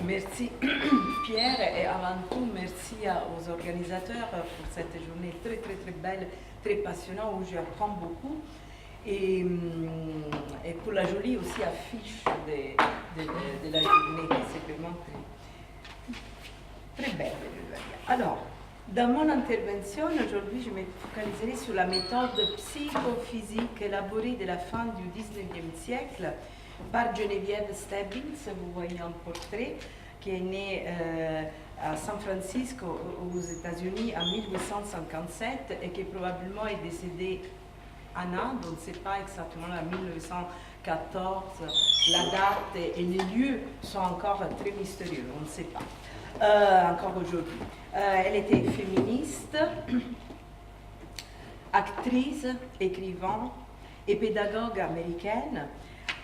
Merci Pierre et avant tout merci aux organisateurs pour cette journée très très très belle, très passionnante où j'apprends beaucoup et pour la jolie aussi affiche de la journée qui c'est vraiment très belle. Alors, dans mon intervention aujourd'hui je me focaliserai sur la méthode psychophysique élaborée de la fin du 19e siècle par Geneviève Stebbins. Vous voyez un portrait qui est né à San Francisco aux États-Unis en 1857 et qui probablement est décédé en Inde. On ne sait pas exactement en 1914 la date et les lieux sont encore très mystérieux, on ne sait pas encore aujourd'hui. Elle était féministe, actrice, écrivain et pédagogue américaine.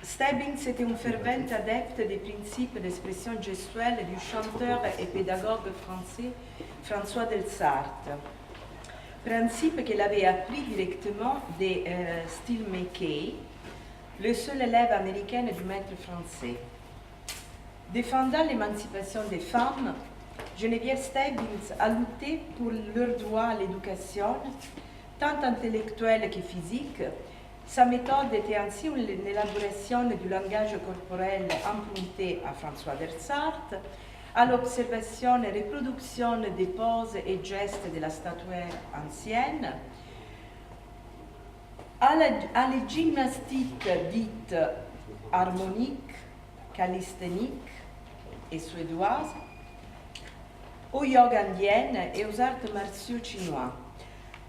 Stebbins était un fervent adepte des principes d'expression gestuelle du chanteur et pédagogue français François Delsarte. Principe qu'elle avait appris directement de Steve McKay, le seul élève américain du maître français. Défendant l'émancipation des femmes, Geneviève Stebbins a lutté pour leur droit à l'éducation, tant intellectuelle que physique. Sa méthode était ainsi une élaboration du langage corporel emprunté à François Delsarte, à l'observation et reproduction des poses et gestes de la statuaire ancienne, à la gymnastique dite harmonique, calisthénique et suédoise, au yoga indien et aux arts martiaux chinois.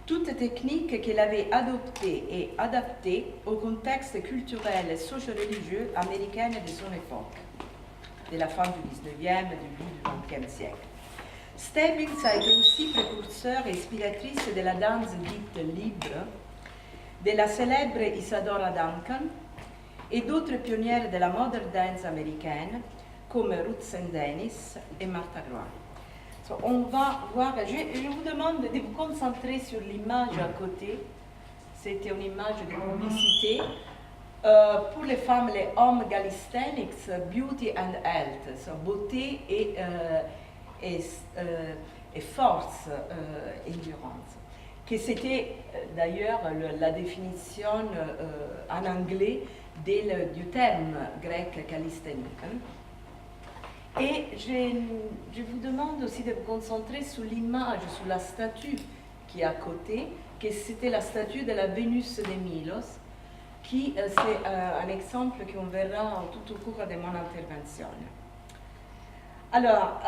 Toutes techniques qu'elle avait adoptées et adaptées au contexte culturel et socio-religieux américain de son époque, de la fin du 19e et du début du 20e siècle. Stebbins a été aussi précurseur et inspiratrice de la danse dite libre, de la célèbre Isadora Duncan et d'autres pionnières de la modern dance américaine comme Ruth St. Dennis et Martha Graham. On va voir, je vous demande de vous concentrer sur l'image à côté. C'était une image de publicité pour les femmes, les hommes calisthenics, beauty and health, so beauté et force, endurance. Que c'était d'ailleurs la définition en anglais du terme grec calisthénique. Et je vous demande aussi de vous concentrer sur l'image, sur la statue qui est à côté, que c'était la statue de la Vénus de Milos, qui c'est un exemple qu'on verra tout au cours de mon intervention. Alors,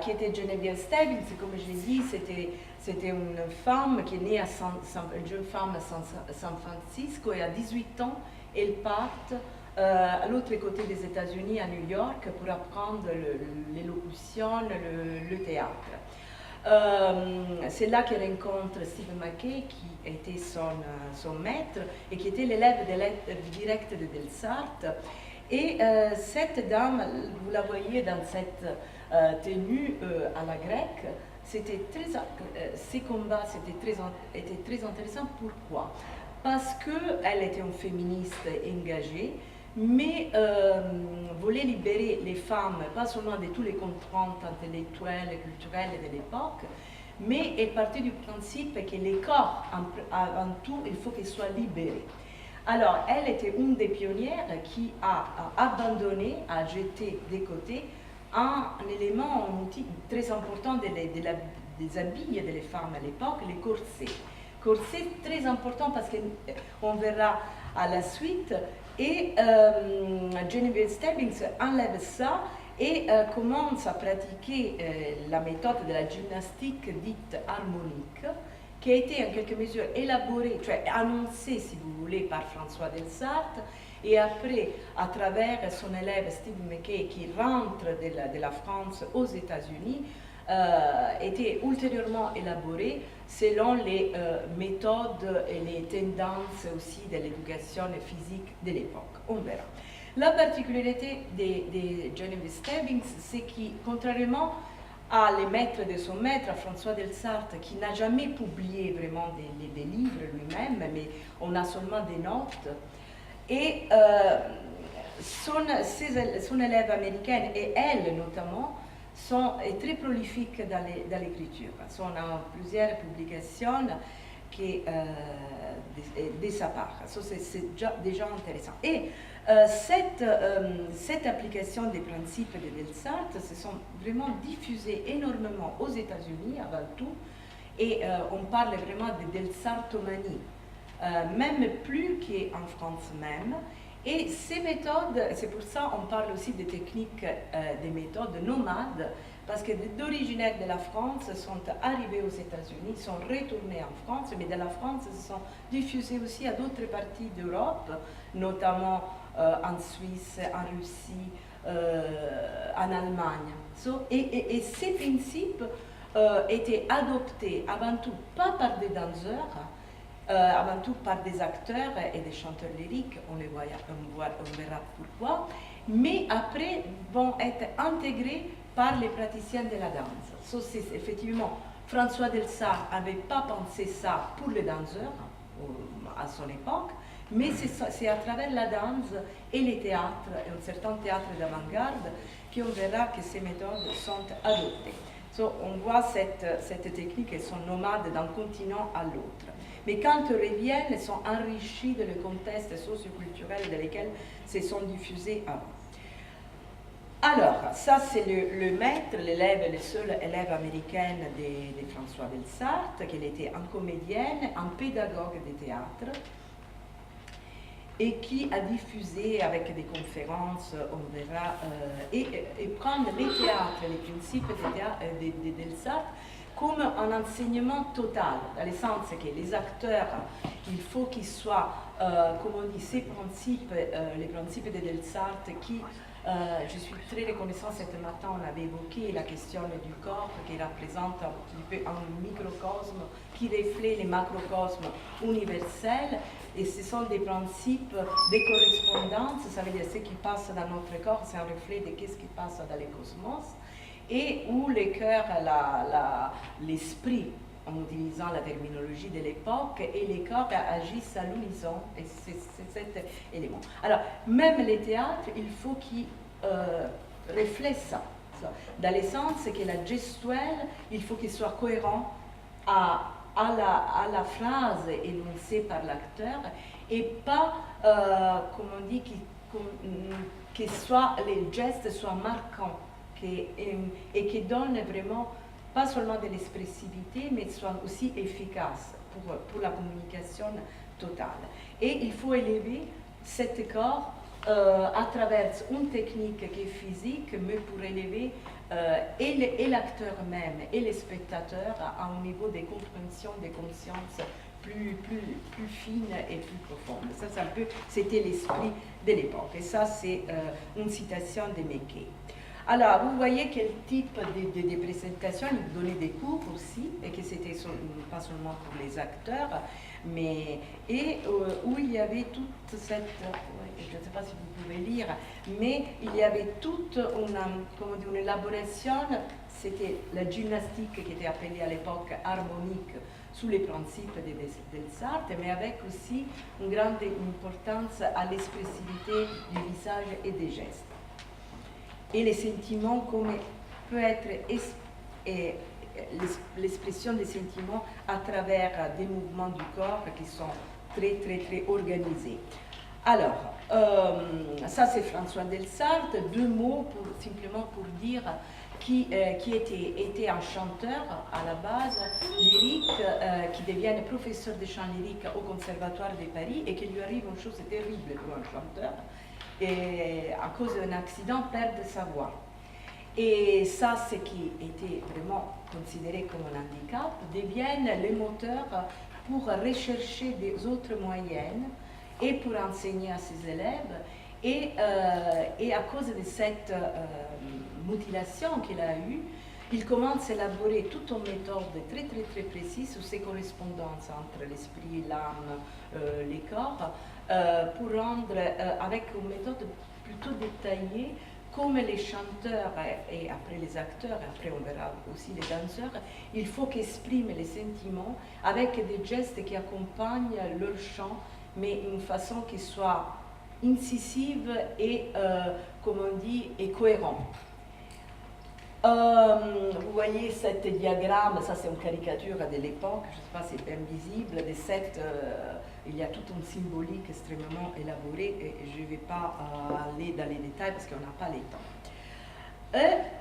qui était Geneviève Stebbins, comme je l'ai dit, c'était une femme qui est née une jeune femme à San Francisco et à 18 ans, elle part à l'autre côté des États-Unis, à New York, pour apprendre l'élocution, le théâtre. C'est là qu'elle rencontre Steve McKay, qui était son maître et qui était l'élève direct de Delsarte. Et cette dame, vous la voyez dans cette tenue à la grecque, ces combats étaient très intéressants. Pourquoi? Parce qu'elle était une féministe engagée, mais voulait libérer les femmes, pas seulement de toutes les contraintes intellectuelles et culturelles de l'époque, mais elle partait du principe que les corps, avant tout, il faut qu'ils soient libérés. Alors, elle était une des pionnières qui a abandonné, a jeté de côté un élément, un outil très important des habits des femmes à l'époque, les corsets. Corset très important parce qu'on verra à la suite. Et Geneviève Stebbins enlève ça et commence à pratiquer la méthode de la gymnastique dite harmonique, qui a été en quelque mesure élaborée, enfin annoncée, si vous voulez, par François Delsarte, et après, à travers son élève Steve McKay, qui rentre de la France aux États-Unis, était ultérieurement élaborée selon les méthodes et les tendances aussi de l'éducation physique de l'époque. On verra. La particularité de Geneviève Stebbins, c'est que, contrairement à les maîtres de son maître, à François Delsarte, qui n'a jamais publié vraiment des livres lui-même, mais on a seulement des notes, et son élève américaine, et elle notamment, est très prolifique dans l'écriture. On a plusieurs publications qui, de sa part. C'est déjà intéressant. Et cette application des principes de Delsarte se sont vraiment diffusées énormément aux États-Unis avant tout, et on parle vraiment de Delsartomanie, même plus qu'en France même. Et ces méthodes, c'est pour ça qu'on parle aussi des techniques, des méthodes nomades, parce que d'originaires de la France sont arrivés aux États-Unis, sont retournés en France, mais de la France se sont diffusés aussi à d'autres parties d'Europe, notamment en Suisse, en Russie, en Allemagne. Et ces principes étaient adoptés avant tout pas par des danseurs, avant tout par des acteurs et des chanteurs lyriques, on verra pourquoi, mais après vont être intégrés par les praticiens de la danse. Effectivement, François Delsarte n'avait pas pensé ça pour les danseurs à son époque, mais c'est à travers la danse et les théâtres, et un certain théâtre d'avant-garde, qu'on verra que ces méthodes sont adoptées. On voit cette technique, elles sont nomades d'un continent à l'autre. Mais quand elles reviennent, elles sont enrichies de le contexte socioculturel dans lequel se sont diffusées avant. Alors, ça c'est le maître, l'élève, le seul élève américaine de François Delsarte, qu'elle était en comédienne, en pédagogue de théâtre, et qui a diffusé avec des conférences, on verra, et prendre les théâtres, les principes de Delsarte comme un enseignement total, dans le sens que les acteurs, il faut qu'ils soient, comme on dit, ces principes, les principes de Delsarte qui, je suis très reconnaissante, ce matin on avait évoqué la question du corps qui représente un petit peu un microcosme qui reflète les macrocosmes universels, et ce sont des principes de correspondance, ça veut dire ce qui passe dans notre corps, c'est un reflet de ce qui passe dans le cosmos, et où le cœur, l'esprit, en utilisant la terminologie de l'époque, et les corps agissent à l'unisson, et c'est cet élément. Alors, même les théâtres, il faut qu'ils reflètent ça, dans le sens que la gestuelle, il faut qu'il soit cohérent à la phrase énoncée par l'acteur, et pas, comme on dit, que les gestes soient marquants, et qui donnent vraiment pas seulement de l'expressivité, mais soient aussi efficaces pour la communication totale. Et il faut élever cet corps à travers une technique qui est physique, mais pour élever et l'acteur même et les spectateurs à un niveau de compréhension, de conscience plus fine et plus profonde. Ça, c'était l'esprit de l'époque. Et ça, c'est une citation de Mackay. Alors, vous voyez quel type de présentation, il donnait des cours aussi, et que c'était pas seulement pour les acteurs, mais où il y avait toute cette, je ne sais pas si vous pouvez lire, mais il y avait toute une élaboration, c'était la gymnastique qui était appelée à l'époque harmonique, sous les principes de Delsarte, mais avec aussi une grande importance à l'expressivité du visage et des gestes. Et les sentiments, comme peut être l'expression des sentiments à travers des mouvements du corps qui sont très organisés. Alors, ça c'est François Delsarte, deux mots simplement pour dire qui était un chanteur à la base lyrique, qui devient professeur de chant lyrique au Conservatoire de Paris, et qu'il lui arrive une chose terrible pour un chanteur, et à cause d'un accident, perdre sa voix. Et ça, ce qui était vraiment considéré comme un handicap, deviennent les moteurs pour rechercher des autres moyens et pour enseigner à ses élèves. Et à cause de cette mutilation qu'il a eue, il commence à élaborer toute une méthode très précise sur ces correspondances entre l'esprit, l'âme, les corps, pour rendre, avec une méthode plutôt détaillée, comme les chanteurs et après les acteurs, et après on verra aussi les danseurs, il faut qu'ils expriment les sentiments avec des gestes qui accompagnent leur chant, mais d'une façon qui soit incisive et, comme on dit, et cohérente. Vous voyez ce diagramme, ça c'est une caricature de l'époque, je ne sais pas si c'est bien visible, des sept, il y a toute une symbolique extrêmement élaborée et je ne vais pas aller dans les détails parce qu'on n'a pas le temps.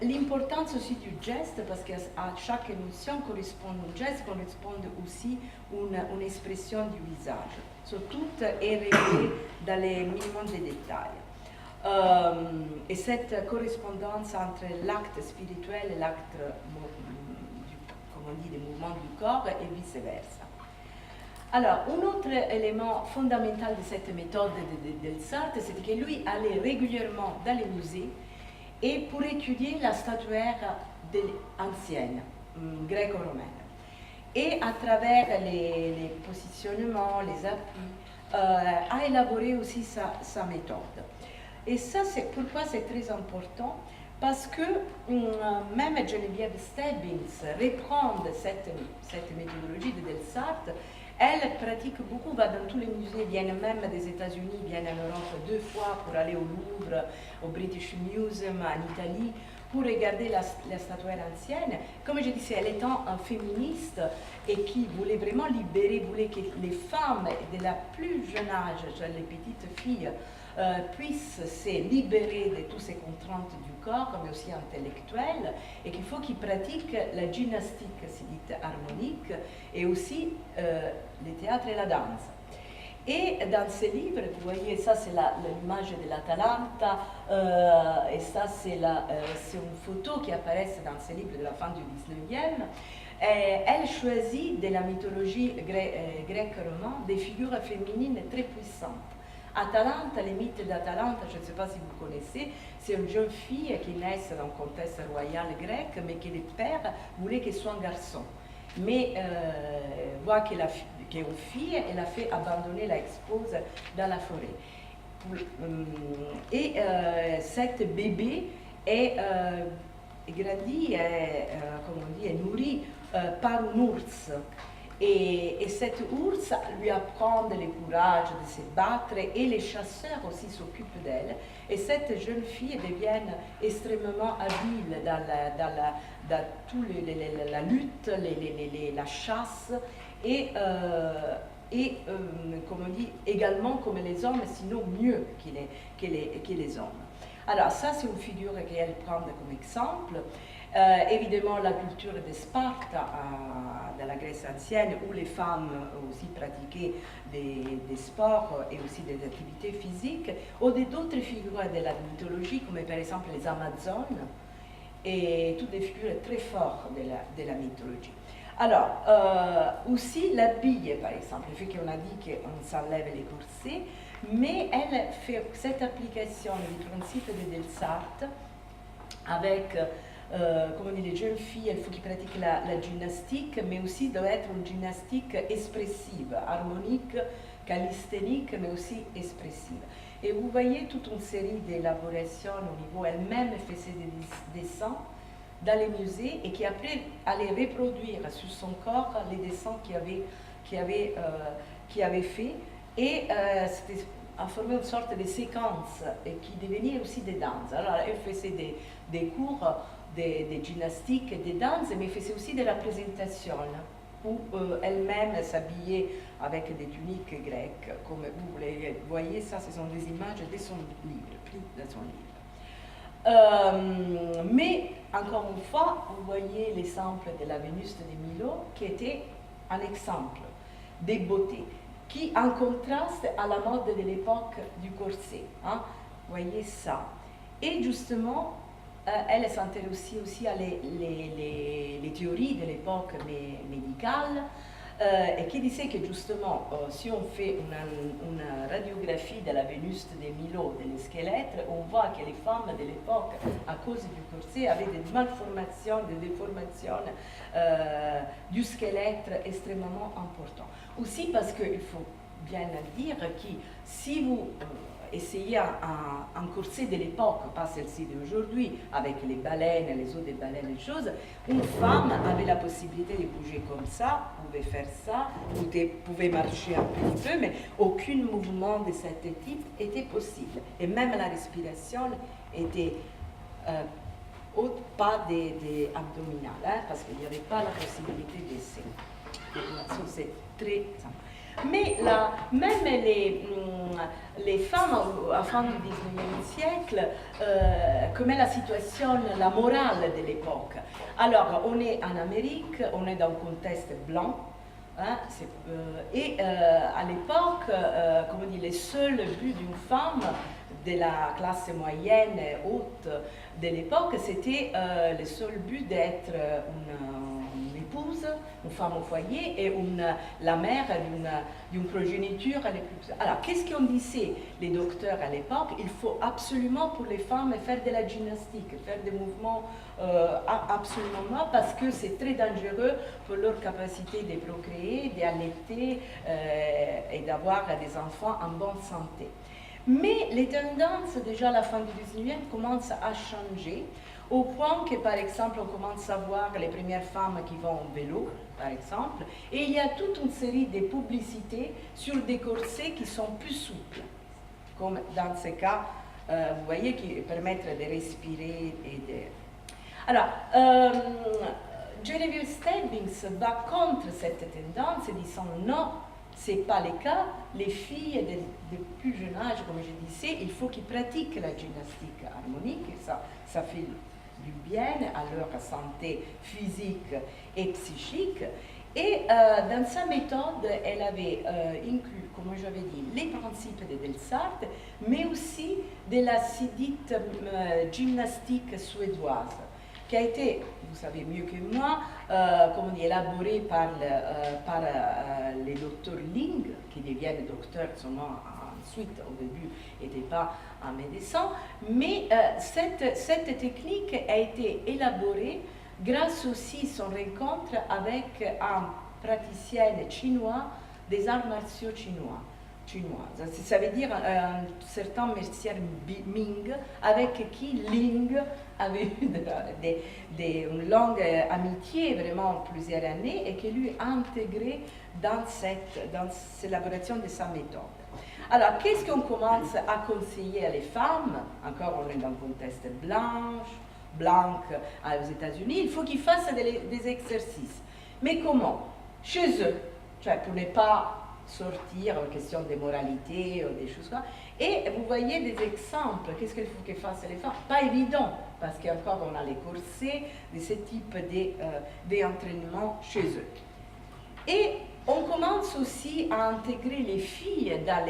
L'importance aussi du geste, parce qu'à chaque émotion correspond un geste, correspond aussi une expression du visage. Tout est réglé dans les minimums des détails. Et cette correspondance entre l'acte spirituel et l'acte, comme on dit, des mouvements du corps et vice-versa. Alors, un autre élément fondamental de cette méthode de Sartre, c'est que lui allait régulièrement dans les musées et pour étudier la statuaire ancienne, gréco-romaine. Et à travers les positionnements, les appuis, a élaboré aussi sa méthode. Et ça, c'est pourquoi c'est très important, parce que même Geneviève Stebbins reprend cette méthodologie de Delsarte. Elle pratique beaucoup, va dans tous les musées, viennent même des États-Unis, viennent en Europe 2 fois pour aller au Louvre, au British Museum, en Italie, pour regarder la statuaire ancienne. Comme je disais, elle étant un féministe et qui voulait vraiment libérer, voulait que les femmes de la plus jeune âge, les petites filles, puissent se libérer de toutes ces contraintes du corps, mais aussi intellectuelles, et qu'il faut qu'ils pratiquent la gymnastique, c'est dit harmonique, et aussi le théâtre et la danse. Et dans ces livres, vous voyez, ça c'est l'image de l'Atalanta, et ça c'est une photo qui apparaît dans ces livres de la fin du 19e. Elle choisit de la mythologie grecque romane des figures féminines très puissantes. Atalante, les mythes d'Atalante, je ne sais pas si vous connaissez, c'est une jeune fille qui naît dans un contexte royal grec, mais que le père voulait qu'elle soit un garçon. Mais voit qu'elle est une fille, elle a fait abandonner, la expose dans la forêt. Et cette bébé est grandi, comme on dit, est nourri par un ours. Et cet ours lui apprend le courage de se battre et les chasseurs aussi s'occupent d'elle. Et cette jeune fille devient extrêmement habile dans toute la lutte, la chasse et comme on dit, également comme les hommes, sinon mieux que les hommes. Alors ça c'est une figure qu'elle prend comme exemple. Évidemment, la culture de Sparte dans la Grèce ancienne, où les femmes aussi pratiquaient des sports et aussi des activités physiques, ou d'autres figures de la mythologie, comme par exemple les Amazones, et toutes des figures très fortes de la mythologie. Alors, aussi l'habille, par exemple, le fait qu'on a dit qu'on s'enlève les corsets, mais elle fait cette application du principe de Delsarte avec comme on dit, les jeunes filles, il faut qu'ils pratiquent la gymnastique, mais aussi doit être une gymnastique expressive, harmonique, calisthénique, mais aussi expressive. Et vous voyez toute une série d'élaborations au niveau, elle-même faisait des dessins dans les musées et qui après allait reproduire sur son corps les dessins qu'il avait fait. Et c'était a formé une sorte de séquence et qui devenait aussi des danses. Alors elle faisait des cours de gymnastique et de danse, mais faisait aussi des représentations où elle-même s'habillait avec des tuniques grecques, comme vous voyez, ça ce sont des images de son livre, pris dans son livre. Mais encore une fois, vous voyez l'exemple de la Vénus de Milo qui était un exemple de beauté, qui en contraste à la mode de l'époque du corset. Hein? Vous voyez ça. Et justement, elle s'intéresse aussi à les théories de l'époque médicale, et qui disait que justement, si on fait une radiographie de la Vénus de Milo, de squelette, on voit que les femmes de l'époque, à cause du corset, avaient des malformations, des déformations du squelette extrêmement importantes. Aussi parce qu'il faut bien dire que si vous essayez un corset de l'époque, pas celle-ci d'aujourd'hui, avec les baleines, les os des baleines, les choses, une femme avait la possibilité de bouger comme ça, pouvait faire ça, vous pouvez marcher un petit peu, mais aucun mouvement de cet type était possible. Et même la respiration était pas des abdominales, hein, parce qu'il n'y avait pas la possibilité d'essayer. C'est très simple. Mais là, même les femmes, à la fin du 19e siècle, comme est la situation, la morale de l'époque. Alors, on est en Amérique, on est dans un contexte blanc, hein, et à l'époque, comme on dit, le seul but d'une femme de la classe moyenne haute de l'époque, c'était le seul but d'être une épouse, une femme au foyer et la mère d'une progéniture. Alors, qu'est-ce qu'on disait les docteurs à l'époque? Il faut absolument pour les femmes faire de la gymnastique, faire des mouvements absolument, parce que c'est très dangereux pour leur capacité de procréer, d'allaiter et d'avoir des enfants en bonne santé. Mais les tendances, déjà à la fin du 19e, commencent à changer, au point que, par exemple, on commence à voir les premières femmes qui vont en vélo, par exemple, et il y a toute une série de publicités sur des corsets qui sont plus souples, comme dans ce cas, vous voyez, qui permettent de respirer et de... Alors, Genevieve Stebbings va contre cette tendance, disant non, ce n'est pas le cas. Les filles de plus jeune âge, comme je disais, il faut qu'ils pratiquent la gymnastique harmonique, et ça fait du bien à leur santé physique et psychique. Et dans sa méthode, elle avait inclus, comme j'avais dit, les principes de Delsart, mais aussi de la dite gymnastique suédoise, qui a été, vous savez mieux que moi, comme on dit, élaborée par les docteurs Ling, qui deviennent docteurs seulement ensuite, au début, n'étaient pas un médecin, mais cette technique a été élaborée grâce aussi à son rencontre avec un praticien chinois des arts martiaux chinoises. Ça veut dire un certain mercier Ming, avec qui Ling avait eu une longue amitié, vraiment plusieurs années, et qui lui a intégré dans l'élaboration de sa méthode. Alors, qu'est-ce qu'on commence à conseiller à les femmes? Encore, on est dans un contexte blanc aux États-Unis. Il faut qu'ils fassent des exercices. Mais comment? Chez eux, pour ne pas sortir en question de moralité ou des choses comme ça. Et vous voyez des exemples. Qu'est-ce qu'il faut que fassent les femmes? Pas évident, parce qu'encore on a les corsets de ce type d'entraînement chez eux. Et on commence aussi à intégrer les filles dans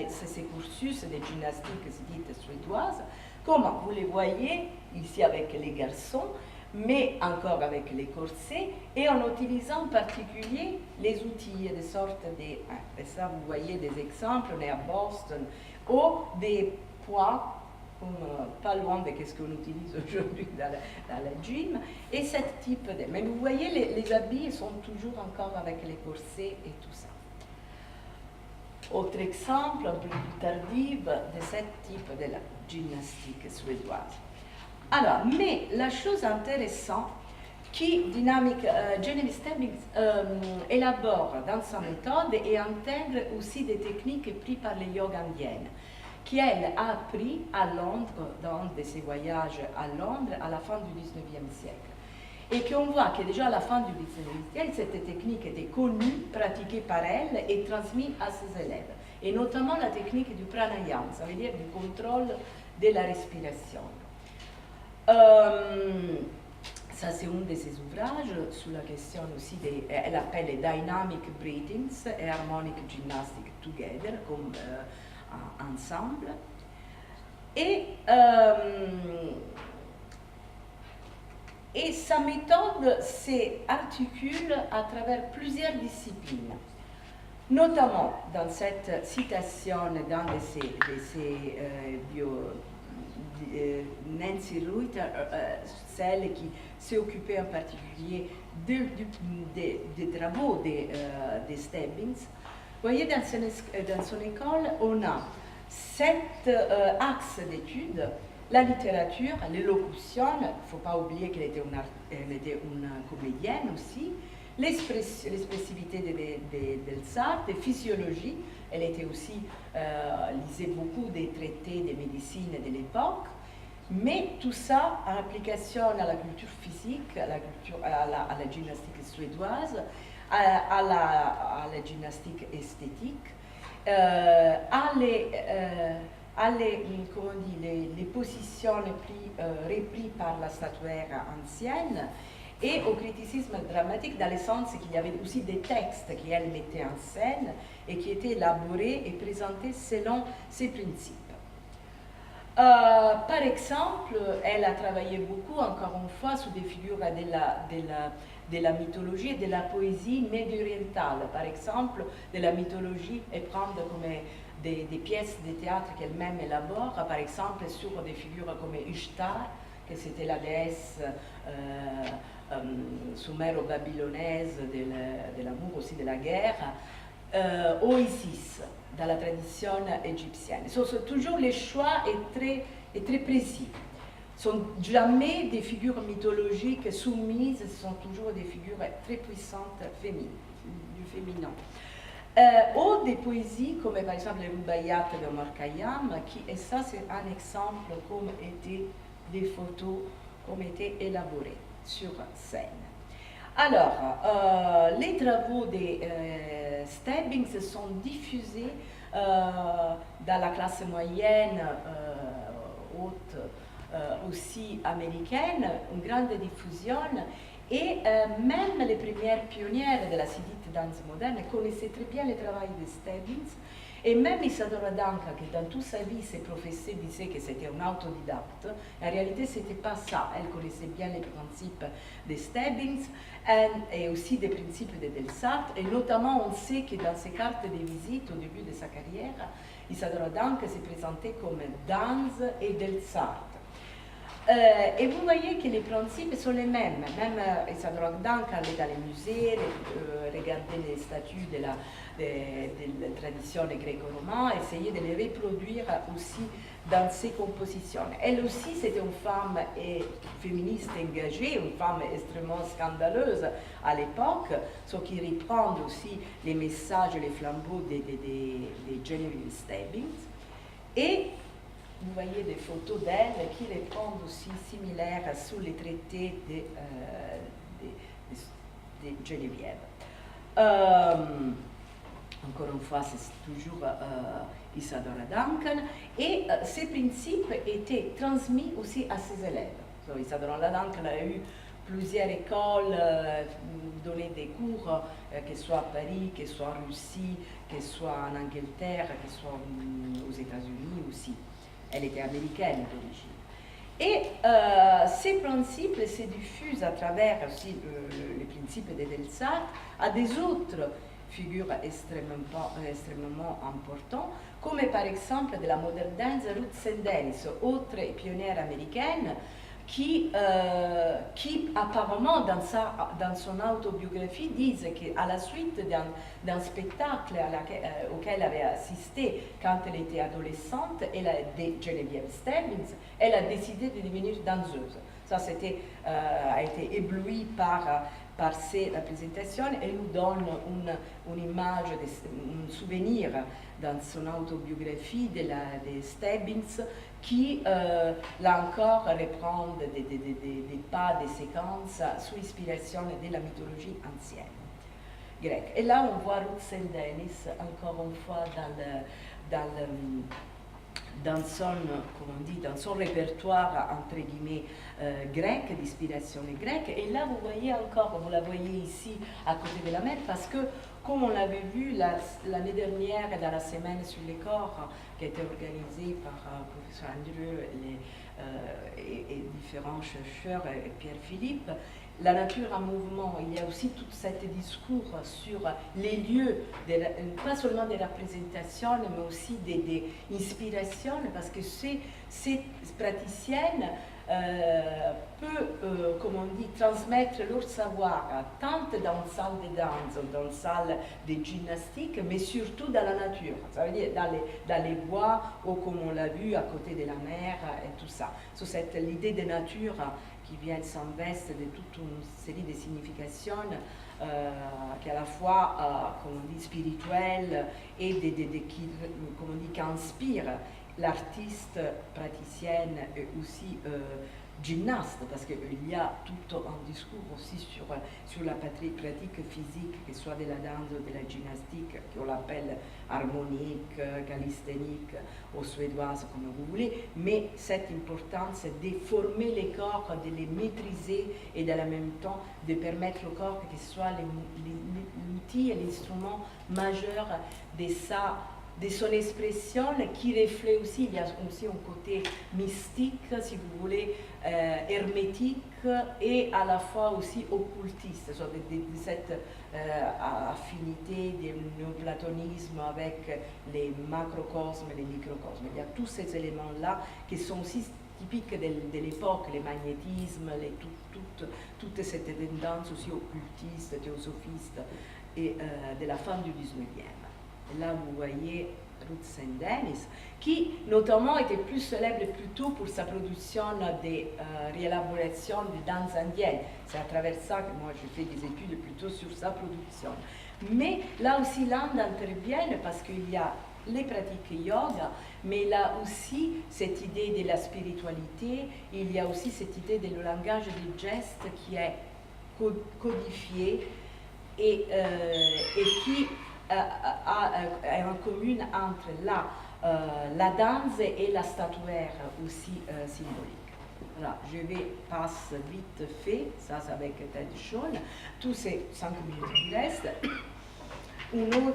ces cursus de gymnastique dites suédoises. Comment? Vous les voyez ici avec les garçons, mais encore avec les corsets, et en utilisant en particulier les outils, de sorte de... Et ça, vous voyez des exemples, on est à Boston, ou des poids, comme pas loin de ce qu'on utilise aujourd'hui dans la gym, et ce type de... Mais vous voyez, les habits sont toujours encore avec les corsets et tout ça. Autre exemple, un peu plus tardif, de ce type de la gymnastique suédoise. Alors, mais la chose intéressante qui Genevieve Stebbings élabore dans sa méthode et intègre aussi des techniques prises par les yoga indiennes, qu'elle a appris à Londres, dans de ses voyages à Londres à la fin du 19e siècle. Et qu'on voit que déjà à la fin du 19e siècle, cette technique était connue, pratiquée par elle et transmise à ses élèves. Et notamment la technique du pranayama, ça veut dire du contrôle de la respiration. Ça, c'est un de ses ouvrages sur la question aussi, elle appelle les Dynamic Breathings et Harmonic Gymnastics Together, comme ensemble. Et sa méthode s'articule à travers plusieurs disciplines, notamment dans cette citation d'un de ses Nancy Reuter, celle qui s'est occupée en particulier des travaux de Stebbings, voyez, dans son école, on a 7 axes d'études. La littérature, l'élocution, il ne faut pas oublier qu'elle était une comédienne aussi, l'expressivité des arts, la physiologie, elle était aussi, lisait beaucoup des traités de médecine de l'époque, mais tout ça en application à la culture physique, à la gymnastique suédoise, à la gymnastique esthétique, les positions reprises par la statuaire ancienne et au criticisme dramatique dans le sens qu'il y avait aussi des textes qu'elle mettait en scène et qui étaient élaborés et présentés selon ses principes. Par exemple, elle a travaillé beaucoup, encore une fois, sur des figures de la mythologie et de la poésie médio-orientale. Par exemple, de la mythologie et prendre comme des pièces de théâtre qu'elle-même élabore, par exemple sur des figures comme Ishtar, que c'était la déesse suméro-babylonaise de l'amour, aussi de la guerre, ou Isis, dans la tradition égyptienne. Toujours les choix est très précis. Ce ne sont jamais des figures mythologiques soumises, ce sont toujours des figures très puissantes du féminin. Ou des poésies comme par exemple les Rubaiyat de Omar Khayyam, et ça c'est un exemple comme étaient des photos, comme étaient élaborées sur scène. Alors, les travaux de Stebbings sont diffusés dans la classe moyenne haute, aussi américaine, une grande diffusion, et même les premières pionnières de la dite danse moderne connaissaient très bien le travail de Stebbings, et même Isadora Duncan, qui dans toute sa vie s'est professée, disait que c'était un autodidacte, en réalité ce n'était pas ça, elle connaissait bien les principes de Stebbings et aussi des principes de Delsart, et notamment on sait que dans ses cartes de visite au début de sa carrière, Isadora Duncan s'est présentée comme Danz et Delsart. Et vous voyez que les principes sont les mêmes. Même Isadora Duncan allait dans les musées, regardait les statues de la tradition gréco-romaine, essayait de les reproduire aussi dans ses compositions. Elle aussi, c'était une femme féministe engagée, une femme extrêmement scandaleuse à l'époque, ce qui reprend aussi les messages, les flambeaux de Genevieve Stebbings. Et vous voyez des photos d'elle qui répondent aussi similaires sous les traités de Geneviève. Encore une fois, c'est toujours Isadora Duncan. Et ces principes étaient transmis aussi à ses élèves. So, Isadora Duncan a eu plusieurs écoles, donné des cours, que ce soit à Paris, que ce soit en Russie, que ce soit en Angleterre, que ce soit aux États-Unis aussi. Elle était américaine d'origine. Et ces principes se diffusent à travers aussi les principes de Delsart à des autres figures extrêmement importantes, comme par exemple de la modern dance Ruth Sendenis, autre pionnière américaine, qui apparemment dans son autobiographie disent qu'à la suite d'un spectacle auquel elle avait assisté quand elle était adolescente, de Geneviève Stebbings, elle a décidé de devenir danseuse. Ça a été ébloui par ces représentations et nous donne une image, un souvenir dans son autobiographie de Stebbings qui, là encore, reprend des pas, des séquences sous inspiration de la mythologie ancienne grecque. Et là, on voit Ruth Sendenis, encore une fois, dans son répertoire, entre guillemets, grec, d'inspiration grecque. Et là, vous voyez encore, vous la voyez ici, à côté de la mer, parce que, comme on l'avait vu l'année dernière dans la semaine sur les corps, qui a été organisée par le professeur Andreu et différents chercheurs, et Pierre Philippe, la nature en mouvement, il y a aussi tout ce discours sur les lieux, pas seulement des représentations, mais aussi des inspirations, parce que ces praticiennes peut, comme on dit, transmettre leur savoir tant dans la salle de danse, dans la salle de gymnastique, mais surtout dans la nature, ça veut dire dans les bois ou comme on l'a vu à côté de la mer et tout ça. So, c'est l'idée de nature qui vient s'investir de toute une série de significations qui à la fois, comme on dit, spirituelles et qui, comme on dit, qui inspirent l'artiste praticienne et aussi gymnaste, parce qu'il y a tout un discours aussi sur la pratique physique, que ce soit de la danse ou de la gymnastique, qu'on l'appelle harmonique, calisthénique ou suédoise, comme vous voulez, mais c'est important, c'est de former les corps, de les maîtriser et en même temps de permettre au corps que ce soit l'outil et l'instrument majeur de son expression qui reflète aussi, il y a aussi un côté mystique, si vous voulez, hermétique et à la fois aussi occultiste, de cette affinité du néoplatonisme avec les macrocosmes et les microcosmes. Il y a tous ces éléments-là qui sont aussi typiques de l'époque, le magnétisme, toute cette tendance aussi occultiste, théosophiste et de la fin du 19e. Là, vous voyez Ruth St. Denis, qui notamment était plus célèbre plutôt pour sa production de réélaboration de danse indienne. C'est à travers ça que moi je fais des études plutôt sur sa production. Mais là aussi l'Inde intervient parce qu'il y a les pratiques yoga, mais là aussi cette idée de la spiritualité, il y a aussi cette idée de le langage des gestes qui est codifié et qui a en commune entre la danse et la statuaire aussi symbolique. Voilà, je vais passer vite fait, ça c'est avec Ted Schoen, tous ces 5 minutes qui restent.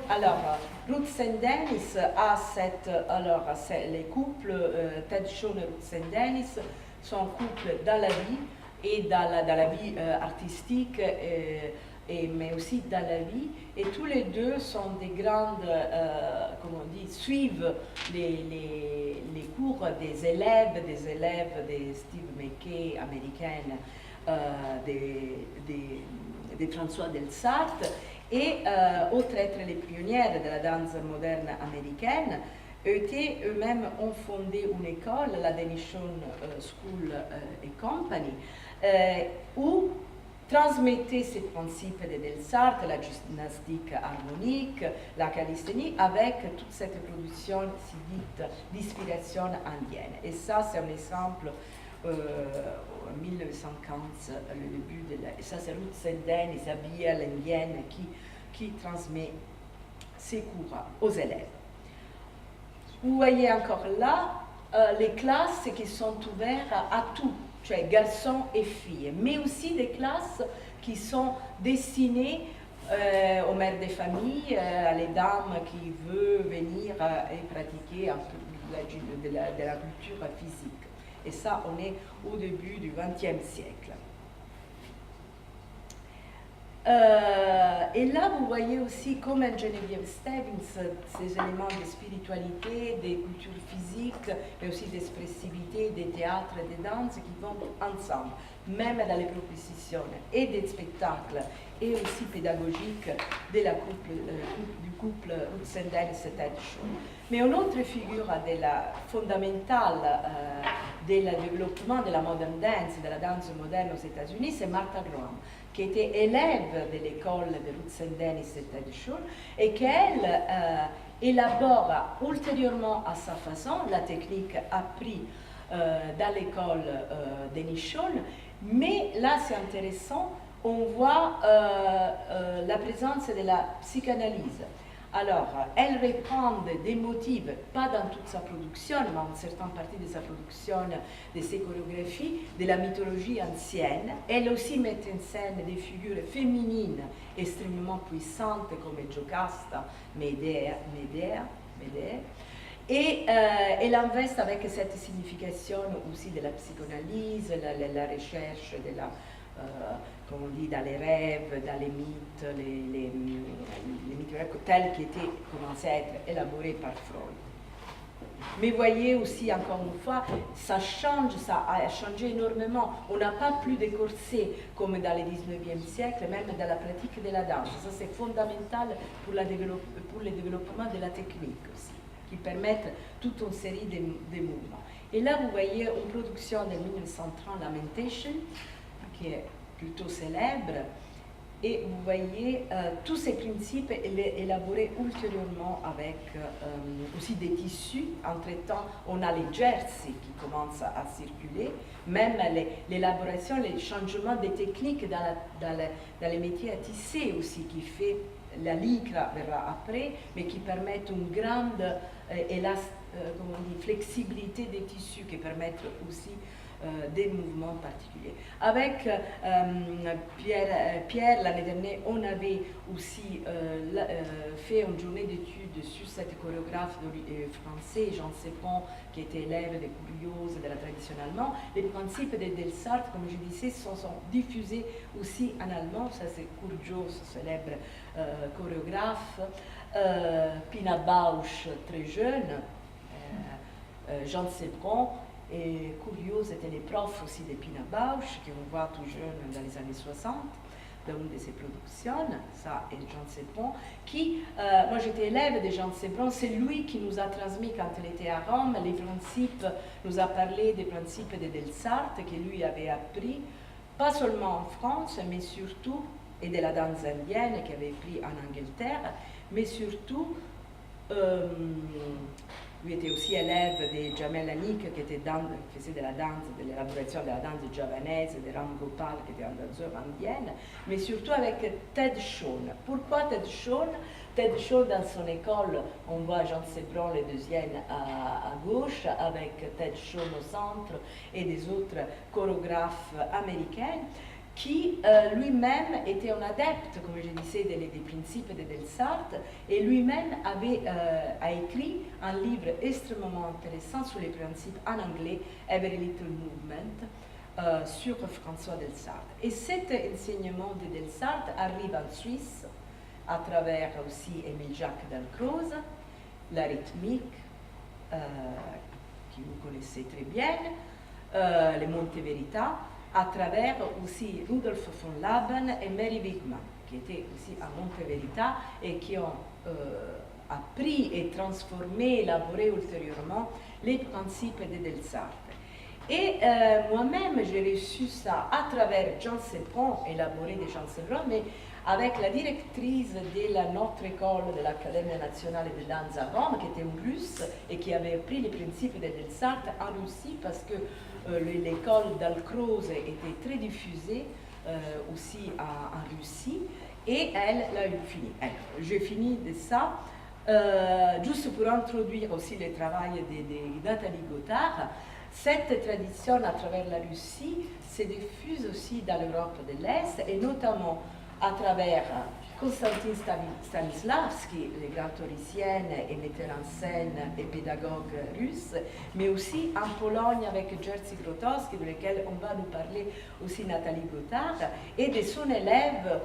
Alors, Ruth St. Denis a c'est les couples, Ted Schoen et Ruth St. Denis sont couples dans la vie et dans la vie artistique. Mais aussi dans la vie, et tous les deux sont des grandes, comment on dit, suivent les cours des élèves de Steve McKay américaine, de François Delsarte, et autres être les pionnières de la danse moderne américaine, eux-mêmes ont fondé une école, la Denis Schoen School and Company, où transmettez ces principes de Delsarte, la gymnastique harmonique, la calisthénie, avec toute cette production si dite d'inspiration indienne. Et ça, c'est un exemple en 1915, le début de la... Et ça, c'est Ruth St. Denis, habillée à l'indienne, qui transmet ses cours aux élèves. Vous voyez encore là les classes qui sont ouvertes à tout, garçons et filles, mais aussi des classes qui sont destinées aux mères de famille, à les dames qui veulent venir et pratiquer un peu de la culture physique. Et ça, on est au début du XXe siècle. Et là, vous voyez aussi, comme en Geneviève Stevens, ces éléments de spiritualité, de culture physique, mais aussi d'expressivité, des théâtres et des danses qui vont ensemble, même dans les propositions et des spectacles, et aussi pédagogiques du couple Ruth St. Denis et Ted Schoen. Mais une autre figure fondamentale du développement de la modern dance, de la danse moderne aux États-Unis, c'est Martha Graham, qui était élève de l'école de Ruth St. Denis et Ted Schoen, et qu'elle élabore ultérieurement à sa façon la technique apprise dans l'école Denis Schoen. Mais là, c'est intéressant, on voit la présence de la psychanalyse. Alors, elle reprend des motifs, pas dans toute sa production, mais en certaines parties de sa production, de ses chorégraphies, de la mythologie ancienne. Elle aussi met en scène des figures féminines extrêmement puissantes comme Jocasta, Médée. Et elle investe avec cette signification aussi de la psychanalyse, la recherche de la... comme on dit, dans les rêves, dans les mythes, les mythes tels qui étaient commencés à être élaborés par Freud. Mais voyez aussi, encore une fois, ça change, ça a changé énormément. On n'a pas plus de corsets comme dans le 19e siècle, même dans la pratique de la danse. Ça, c'est fondamental pour le développement de la technique aussi, qui permettent toute une série de mouvements. Et là, vous voyez une production de 1930, Lamentation, qui est plutôt célèbre. Et vous voyez tous ces principes élaborés ultérieurement avec aussi des tissus. Entre-temps, on a les jerseys qui commencent à circuler, même l'élaboration, les changements des techniques dans les métiers à tisser aussi, qui fait, la lycra verra après, mais qui permettent une grande flexibilité des tissus, qui permettent aussi des mouvements particuliers. Avec Pierre, l'année dernière, on avait aussi fait une journée d'études sur cette chorégraphe français, Jean Sepon, qui était élève de Curiose de la tradition allemande. Les principes de Delsart, comme je disais, sont diffusés aussi en allemand. Ça, c'est Curjos, célèbre chorégraphe, Pina Bausch, très jeune, Jean Sepon. Et Curiose étaient les profs aussi de Pina Bausch, qu'on voit tout jeune dans les années 60, dans une de ses productions, ça et Jean Sepon, qui, moi j'étais élève de Jean Sepon, c'est lui qui nous a transmis quand il était à Rome, les principes, nous a parlé des principes de Delsart, que lui avait appris, pas seulement en France, mais surtout, et de la danse indienne qu'il avait pris en Angleterre, mais surtout, lui était aussi élève de Jamel Anik, qui faisait de la danse, de l'élaboration de la danse javanaise, de Ram Gopal, qui était un danseur indienne, mais surtout avec Ted Shawn. Pourquoi Ted Shawn? Ted Shawn, dans son école, on voit Jean Sepron, le deuxième à gauche, avec Ted Shawn au centre et des autres chorégraphes américains, qui lui-même était un adepte, comme je disais, des principes de Delsart, et lui-même a écrit un livre extrêmement intéressant sur les principes en anglais, Every Little Movement, sur François Delsart. Et cet enseignement de Delsart arrive en Suisse à travers aussi Émile Jacques Dalcroze, la rythmique, que vous connaissez très bien, les Monte Verita, à travers aussi Rudolf von Laben et Mary Wigman, qui étaient aussi à Monte Verita et qui ont appris et transformé, élaboré ultérieurement les principes de Delsart. Et moi-même, j'ai reçu ça à travers Jean Sepon, élaboré de Jean Sepon, mais avec la directrice de notre école de l'Académie nationale de danse à Rome, qui était une russe et qui avait appris les principes de Delsart en Russie, parce que l'école d'Alcroze était très diffusée aussi en Russie, et elle l'a fini. J'ai fini de ça, juste pour introduire aussi le travail de Nathalie Gothard. Cette tradition à travers la Russie se diffuse aussi dans l'Europe de l'Est, et notamment à travers Konstantin Stanislavski, le grand théoricien et metteur en scène et pédagogue russe, mais aussi en Pologne avec Jerzy Grotowski, de lequel on va nous parler aussi Nathalie Gothard, et de son élève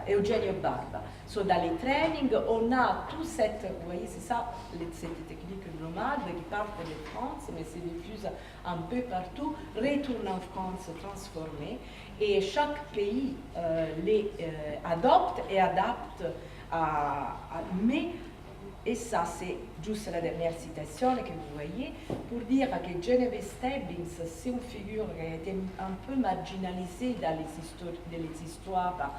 Eugenio Barba. So, dans les trainings, on a tout cette, vous voyez, c'est ça, cette technique nomade qui partent de France, mais se diffuse un peu partout, retourne en France transformée, et chaque pays les adopte et adapte mais, et ça c'est juste la dernière citation que vous voyez, pour dire que Genevieve Stebbings, c'est une figure qui a été un peu marginalisée dans les histoires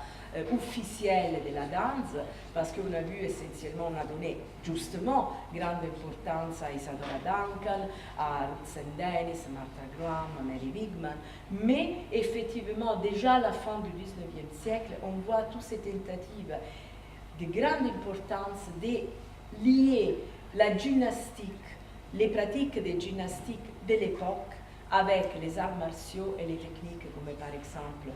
officielles de la danse, parce qu'on a vu essentiellement, on a donné justement grande importance à Isadora Duncan, à Ruth St. Dennis, Martha Graham, à Mary Wigman, mais effectivement déjà à la fin du 19e siècle, on voit toutes ces tentatives de grande importance de lier la gymnastique, les pratiques de gymnastique de l'époque avec les arts martiaux et les techniques comme par exemple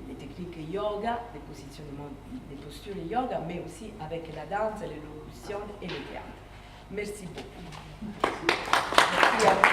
les techniques yoga, des positionnements, des postures yoga, mais aussi avec la danse, l'élocution et le théâtre. Merci beaucoup. Merci à vous.